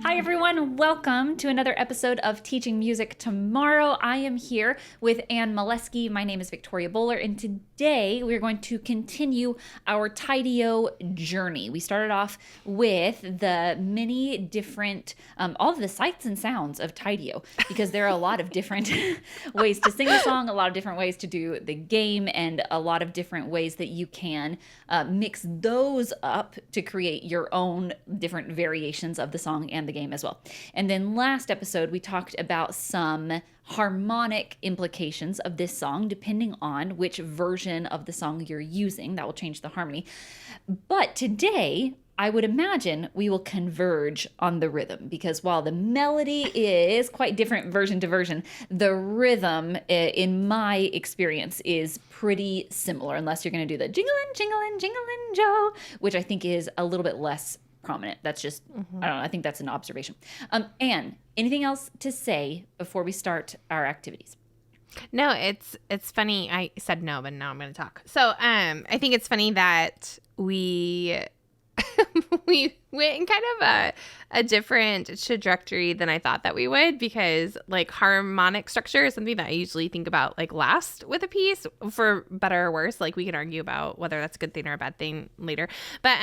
Hi everyone, welcome to another episode of Teaching Music Tomorrow. I am here with Anne Molesky. My name is Victoria Bowler, and today we're going to continue our Tideo journey. We started off with the many different, all of the sights and sounds of Tideo, because there are a lot of different ways to sing the song, a lot of different ways to do the game, and a lot of different ways that you can mix those up to create your own different variations of the song and the game as well. And then last episode, we talked about some harmonic implications of this song, depending on which version of the song you're using. That will change the harmony. But today, I would imagine we will converge on the rhythm, because while the melody is quite different version to version, the rhythm, in my experience, is pretty similar, unless you're going to do the jinglin', jinglin', jinglin' Joe, which I think is a little bit less prominent. That's just, I don't know, I think that's an observation. Anne, anything else to say before we start our activities? No, it's funny. I said no, but now I'm going to talk. So I think it's funny that we went in kind of a different trajectory than I thought that we would, because like harmonic structure is something that I usually think about like last with a piece, for better or worse. Like we can argue about whether that's a good thing or a bad thing later. But,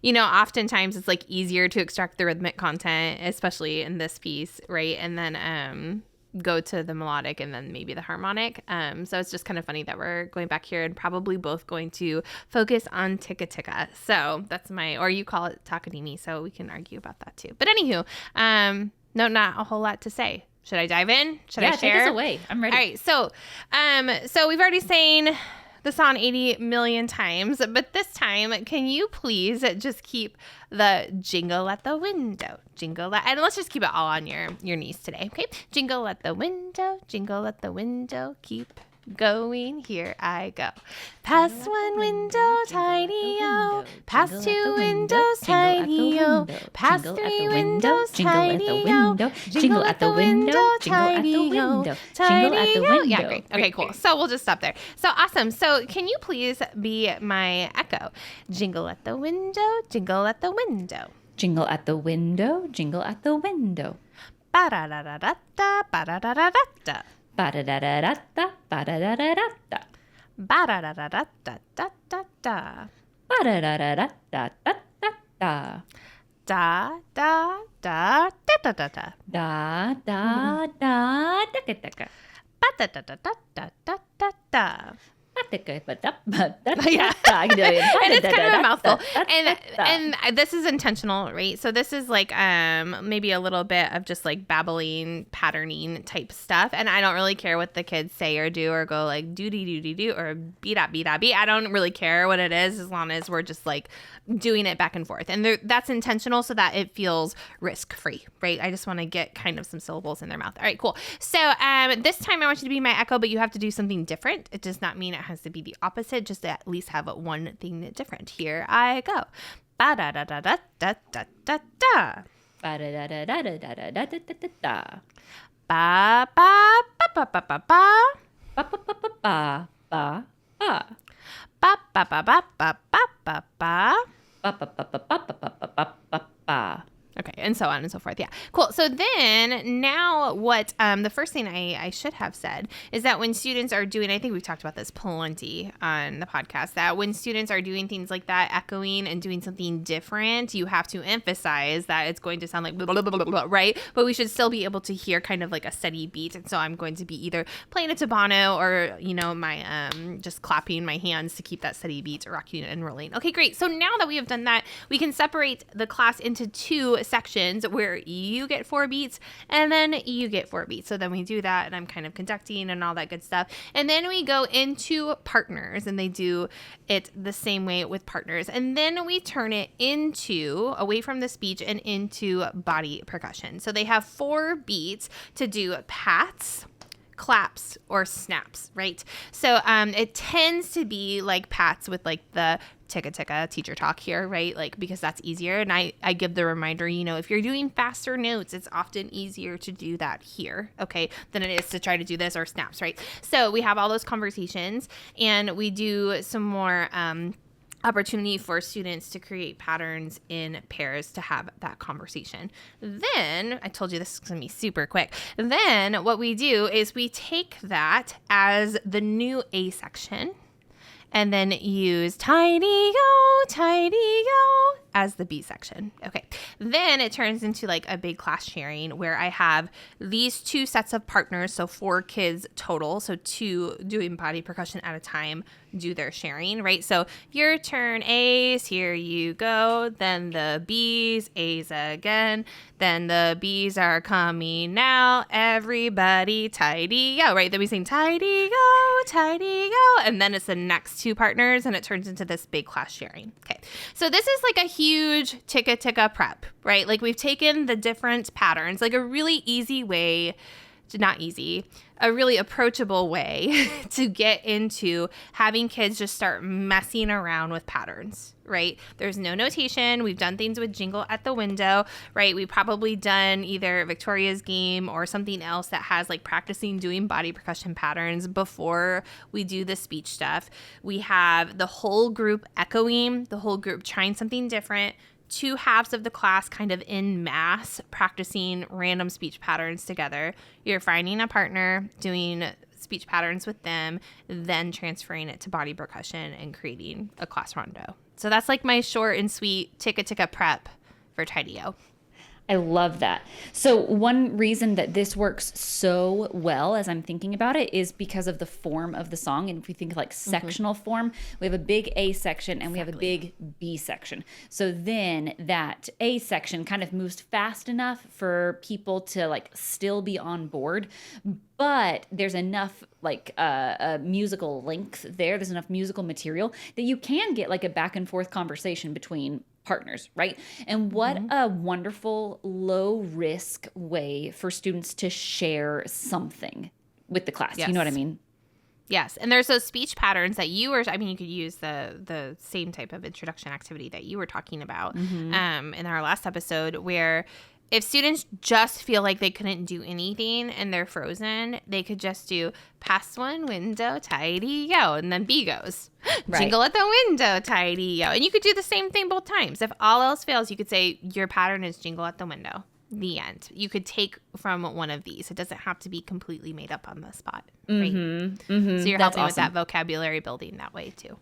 oftentimes it's like easier to extract the rhythmic content, especially in this piece, right? And then go to the melodic and then maybe the harmonic. So it's just kind of funny that we're going back here and probably both going to focus on tikatika. So that's or you call it takadimi, so we can argue about that too. But anywho, no, not a whole lot to say. Should I dive in? Should I share? Take us away. I'm ready. All right. So we've already seen the song 80 million times, but this time, can you please just keep the jingle at the window, and let's just keep it all on your knees today, okay? Jingle at the window, keep going, here I go. Past one window, Tideo. Past two windows, Tideo. Past three windows, Tideo. Jingle at the window, Tideo. Tideo. Yeah, great. Okay, cool. So we'll just stop there. So awesome. So can you please be my echo? Jingle at the window, jingle at the window. Jingle at the window, jingle at the window. Ba-da-da-da-da-da, ba-da-da-da-da-da. Ba-da-da-da-da-da, ba-da-da-da-da-da. Ba-da-da-da-da-da-da-da. Ba-da-da-da-da-da-da-da. Da-da-da-da-da-da-da. Da-da-da-da-da-da-da. Ba-da-da-da-da-da-da-da. Yeah. And it's kind of a mouthful. And this is intentional, right? So this is like maybe a little bit of just like babbling, patterning type stuff. And I don't really care what the kids say or do, or go like do or beat. I don't really care what it is, as long as we're just like doing it back and forth. And that's intentional so that it feels risk-free, right? I just want to get kind of some syllables in their mouth. All right, cool. So this time I want you to be my echo, but you have to do something different. It does not mean it has to be the opposite, just to at least have one thing different. Here I go. Ba-da-da-da-da-da-da-da-da. Ba-da-da-da-da-da-da-da-da-da. Ba-ba-ba-ba-ba-ba-ba. Ba-ba-ba-ba-ba-ba. Ba-ba-ba-ba-ba-ba-ba-ba. Ba-ba-ba-ba-ba-ba-ba-ba-ba. Okay, and so on and so forth. Yeah, cool. So then now what the first thing I should have said is that when students are doing, I think we've talked about this plenty on the podcast, that when students are doing things like that, echoing and doing something different, you have to emphasize that it's going to sound like blah, blah, blah, blah, blah, right? But we should still be able to hear kind of like a steady beat. And so I'm going to be either playing a tabano or, my just clapping my hands to keep that steady beat, rocking and rolling. Okay, great. So now that we have done that, we can separate the class into two sections where you get 4 beats and then you get 4 beats. So then we do that, and I'm kind of conducting and all that good stuff. And then we go into partners, and they do it the same way with partners. And then we turn it away from the speech and into body percussion. So they have 4 beats to do pats, claps, or snaps, right? So it tends to be like pats with like the tika teacher talk here, right? Like, because that's easier. And I give the reminder, if you're doing faster notes, it's often easier to do that here, okay, than it is to try to do this or snaps, right? So we have all those conversations, and we do some more opportunity for students to create patterns in pairs to have that conversation. Then, I told you this is going to be super quick. Then what we do is we take that as the new A section and then use Tideo as the B section. Okay. Then it turns into like a big class sharing where I have these 2 sets of partners, so 4 kids total, so 2 doing body percussion at a time do their sharing, right? So your turn, A's, here you go. Then the B's, A's again. Then the B's are coming now. Everybody Tideo, right? Then we sing Tideo, and then it's the next 2 partners and it turns into this big class sharing. Okay. So this is like a huge tikatika prep, right? Like we've taken the different patterns, like a really easy way not easy, a really approachable way to get into having kids just start messing around with patterns, right? There's no notation. We've done things with jingle at the window, right? We've probably done either Victoria's game or something else that has like practicing doing body percussion patterns before we do the speech stuff. We have the whole group echoing, the whole group trying something different, 2 halves of the class kind of in mass practicing random speech patterns together. You're finding a partner, doing speech patterns with them, then transferring it to body percussion and creating a class rondo. So that's like my short and sweet tika prep for Tideo. I love that. So one reason that this works so well as I'm thinking about it is because of the form of the song. And if we think like sectional form, we have a big A section and we have a big B section. So then that A section kind of moves fast enough for people to like still be on board. But there's enough like musical length there. There's enough musical material that you can get like a back and forth conversation between partners, right? And what a wonderful low risk way for students to share something with the class. Yes. You know what I mean? Yes. And there's those speech patterns that you could use the same type of introduction activity that you were talking about in our last episode, where if students just feel like they couldn't do anything and they're frozen, they could just do pass one window, Tideo, and then B goes. Right. Jingle at the window, Tideo. And you could do the same thing both times. If all else fails, you could say your pattern is jingle at the window. The end. You could take from one of these. It doesn't have to be completely made up on the spot. Right? So you're helping with that vocabulary building that way too.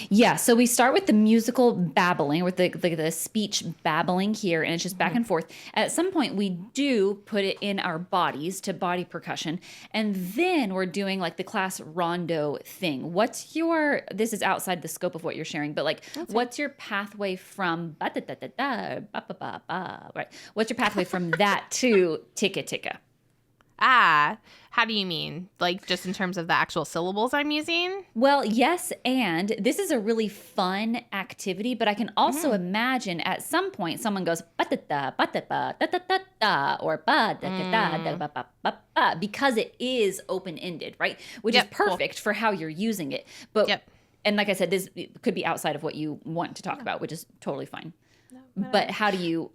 Yeah, so we start with the musical babbling, with the speech babbling here, and it's just back and forth. At some point, we do put it in our bodies to body percussion, and then we're doing like the class rondo thing. This is outside the scope of what you're sharing, but like, what's your pathway from right? What's your pathway from that to tika? How do you mean? Like just in terms of the actual syllables I'm using? Well, yes, and this is a really fun activity, but I can also imagine at some point someone goes ba-da-da, ba-da-ba, da-da-da-da, or ba-da-da-da, da-ba-ba-ba-ba, because it is open-ended, right? Which is perfect for how you're using it. But and like I said, this could be outside of what you want to talk about, which is totally fine. But how do you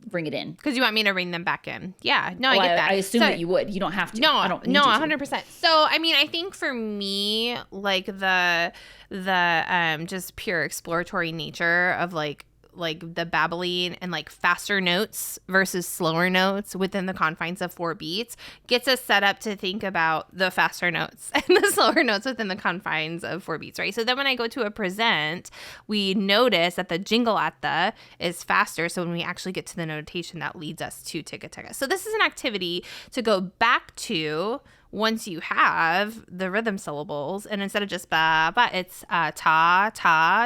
bring it in? Because you want me to bring them back in. Yeah. No, I get that. I assume that you would. You don't have to. No, I don't need 100%. So, I mean, I think for me, like the just pure exploratory nature of like the babbling and like faster notes versus slower notes within the confines of 4 beats gets us set up to think about the faster notes and the slower notes within the confines of 4 beats, right? So then when I go to a present, we notice that the jingle at the is faster. So when we actually get to the notation, that leads us to tika. So this is an activity to go back to once you have the rhythm syllables, and instead of just ba, it's ta,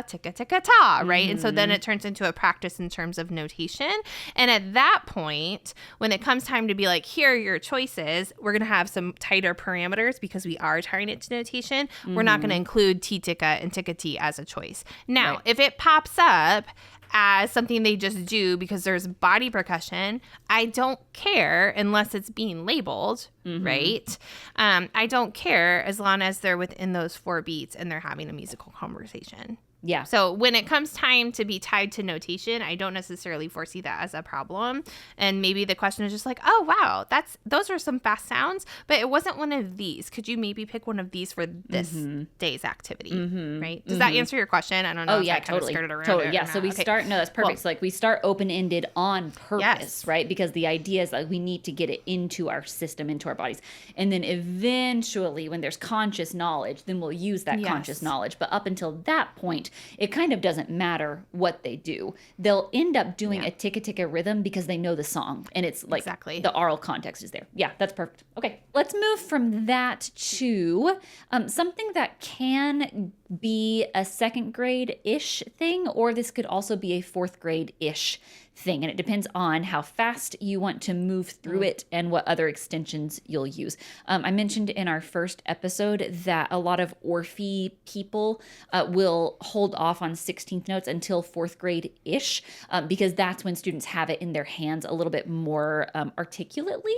tika, ta, right? And so then it turns into a practice in terms of notation. And at that point, when it comes time to be like, here are your choices, we're going to have some tighter parameters because we are tying it to notation. We're not going to include tika and tikati as a choice. Now, if it pops up as something they just do because there's body percussion, I don't care unless it's being labeled, right? I don't care as long as they're within those 4 beats and they're having a musical conversation. Yeah. So when it comes time to be tied to notation, I don't necessarily foresee that as a problem. And maybe the question is just like, oh, wow, those are some fast sounds, but it wasn't one of these. Could you maybe pick one of these for this day's activity? Right? Does that answer your question? I don't know. Oh, if yeah, I kind of skirted around totally. it Yeah. or So not. we Okay. start, no, that's perfect. Cool. So like we start open-ended on purpose, Yes. right? Because the idea is like we need to get it into our system, into our bodies. And then eventually when there's conscious knowledge, then we'll use that conscious knowledge. But up until that point, it kind of doesn't matter what they do. They'll end up doing a tikatika rhythm because they know the song. And it's like the oral context is there. Yeah, that's perfect. Okay, let's move from that to something that can be a second grade-ish thing, or this could also be a fourth grade-ish thing. And it depends on how fast you want to move through it and what other extensions you'll use. I mentioned in our first episode that a lot of Orphe people will hold off on 16th notes until fourth grade-ish because that's when students have it in their hands a little bit more articulately.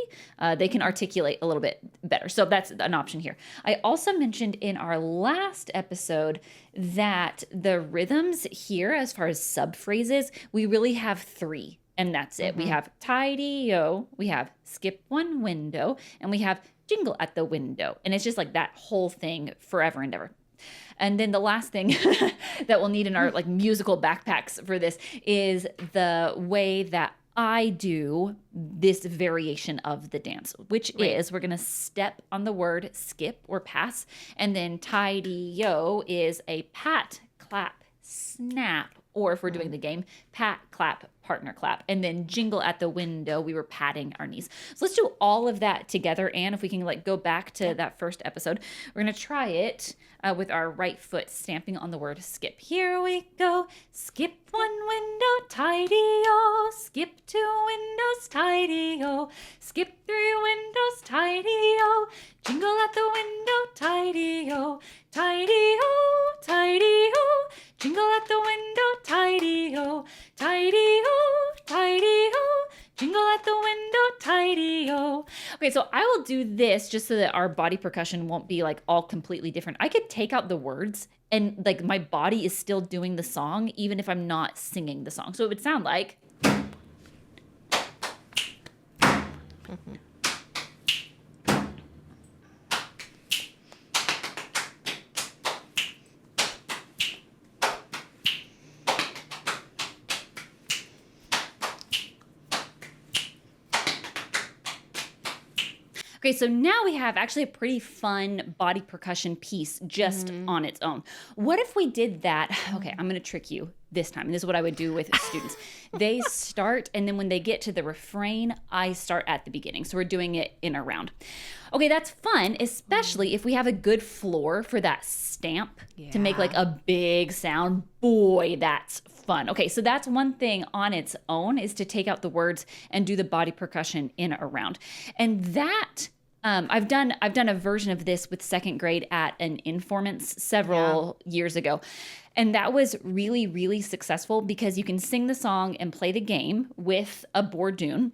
They can articulate a little bit better. So that's an option here. I also mentioned in our last episode that the rhythms here, as far as subphrases, we really have three, and that's it. We have Tideo, we have skip one window, and we have jingle at the window. And it's just like that whole thing forever and ever. And then the last thing that we'll need in our like musical backpacks for this is the way that I do this variation of the dance, which is we're going to step on the word skip or pass. And then Tideo is a pat, clap, snap. Or if we're doing the game, pat, clap, partner clap. And then jingle at the window, we were patting our knees. So let's do all of that together. And if we can like go back to that first episode, we're going to try it with our right foot stamping on the word skip. Here we go. Skip one window, Tideo. Skip two windows, Tideo. Skip three windows, Tideo. Jingle at the window, Tideo. Tideo, Tideo. Jingle at the window, Tideo. Tideo, Tideo. Jingle at the window, Tideo. Okay, so I will do this just so that our body percussion won't be like all completely different. I could take out the words and like my body is still doing the song even if I'm not singing the song. So it would sound like... Okay, so now we have actually a pretty fun body percussion piece just on its own. What if we did that? Okay, I'm going to trick you this time. And this is what I would do with students. They start, and then when they get to the refrain, I start at the beginning. So we're doing it in a round. Okay, that's fun, especially if we have a good floor for that stamp to make like a big sound. Boy, that's fun. Okay, so that's one thing on its own is to take out the words and do the body percussion in a round. And that I've done a version of this with second grade at an Informants several years ago. And that was really, really successful because you can sing the song and play the game with a bourdon.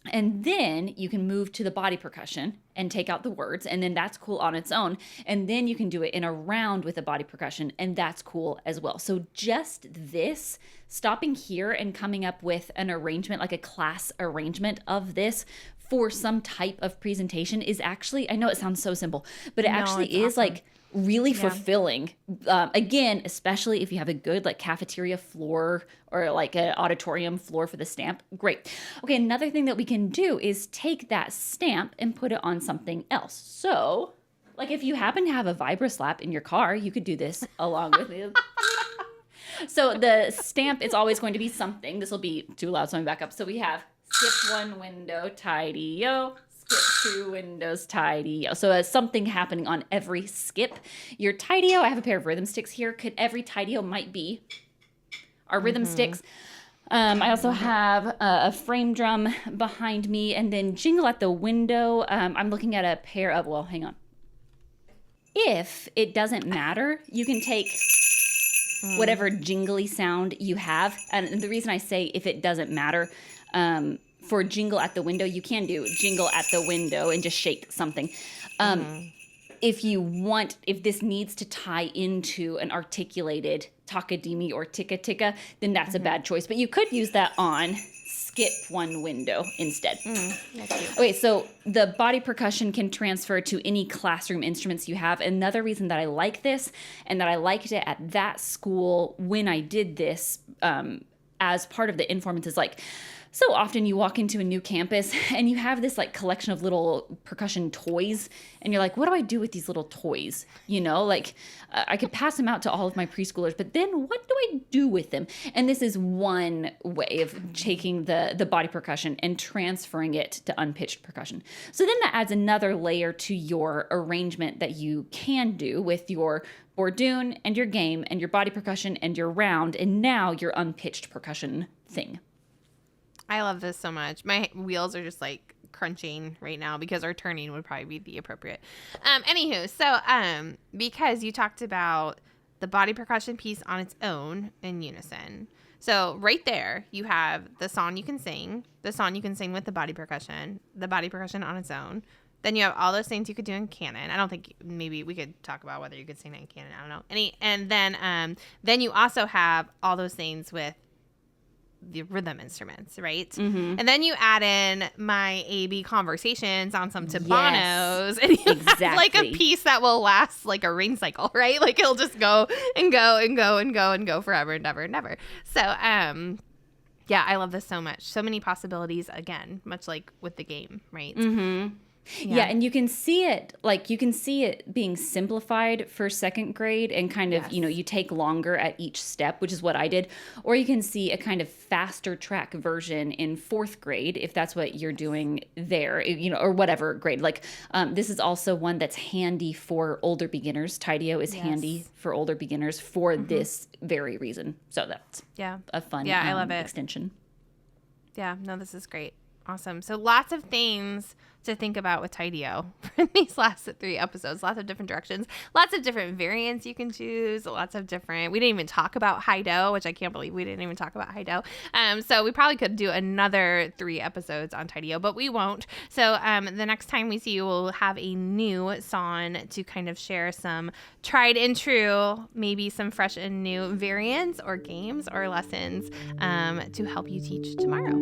And then you can move to the body percussion and take out the words, and then that's cool on its own. And then you can do it in a round with a body percussion, and that's cool as well. So just this, stopping here and coming up with an arrangement, like a class arrangement of this for some type of presentation is actually, I know it sounds so simple, but it actually is awesome. Like really fulfilling. Again, especially if you have a good like cafeteria floor or like an auditorium floor for the stamp. Great. Okay, another thing that we can do is take that stamp and put it on something else. So, like if you happen to have a vibroslap in your car, you could do this along with it. So the stamp is always going to be something. This will be too loud, so let me back up. So we have skip one window, Tideo. Skip two windows, Tideo. So as something happening on every skip. Your Tideo, I have a pair of rhythm sticks here. Every Tideo might be our rhythm sticks. I also have a frame drum behind me, and then jingle at the window. I'm looking at a pair of, well, hang on. If it doesn't matter, you can take whatever jingly sound you have. And the reason I say if it doesn't matter, for jingle at the window, you can do jingle at the window and just shake something. If this needs to tie into an articulated takadimi or tikatika, then that's a bad choice. But you could use that on skip one window instead. Okay, so the body percussion can transfer to any classroom instruments you have. Another reason that I like this and that I liked it at that school when I did this as part of the Informants is like, so often you walk into a new campus and you have this like collection of little percussion toys and you're like, what do I do with these little toys? You know, like I could pass them out to all of my preschoolers, but then what do I do with them? And this is one way of taking the body percussion and transferring it to unpitched percussion. So then that adds another layer to your arrangement that you can do with your bourdoon and your game and your body percussion and your round and now your unpitched percussion thing. I love this so much. My wheels are just like crunching right now because our turning would probably be the appropriate. Anywho, so because you talked about the body percussion piece on its own in unison. So right there, you have the song you can sing with the body percussion on its own. Then you have all those things you could do in canon. I don't think maybe we could talk about whether you could sing it in canon. I don't know. And then you also have all those things with the rhythm instruments, right? Mm-hmm. And then you add in my A-B conversations on some timpanos, and you have like a piece that will last like a ring cycle, right? Like it'll just go and go and go and go and go forever and never and never. So, yeah, I love this so much. So many possibilities, again, much like with the game, right? Mm-hmm. Yeah, and you can see it being simplified for second grade and kind of, you take longer at each step, which is what I did. Or you can see a kind of faster track version in fourth grade, if that's what you're doing there, or whatever grade. Like this is also one that's handy for older beginners. Tideo is handy for older beginners for this very reason. So that's a fun I love it. extension. Yeah, no, this is great. Awesome. So lots of things to think about with Tideo for these last 3 episodes. Lots of different directions, lots of different variants you can choose, we didn't even talk about Hido, which I can't believe we didn't even talk about Hido. So we probably could do another 3 episodes on Tideo, but we won't. So the next time we see you, we'll have a new song to kind of share some tried and true, maybe some fresh and new variants or games or lessons to help you teach tomorrow.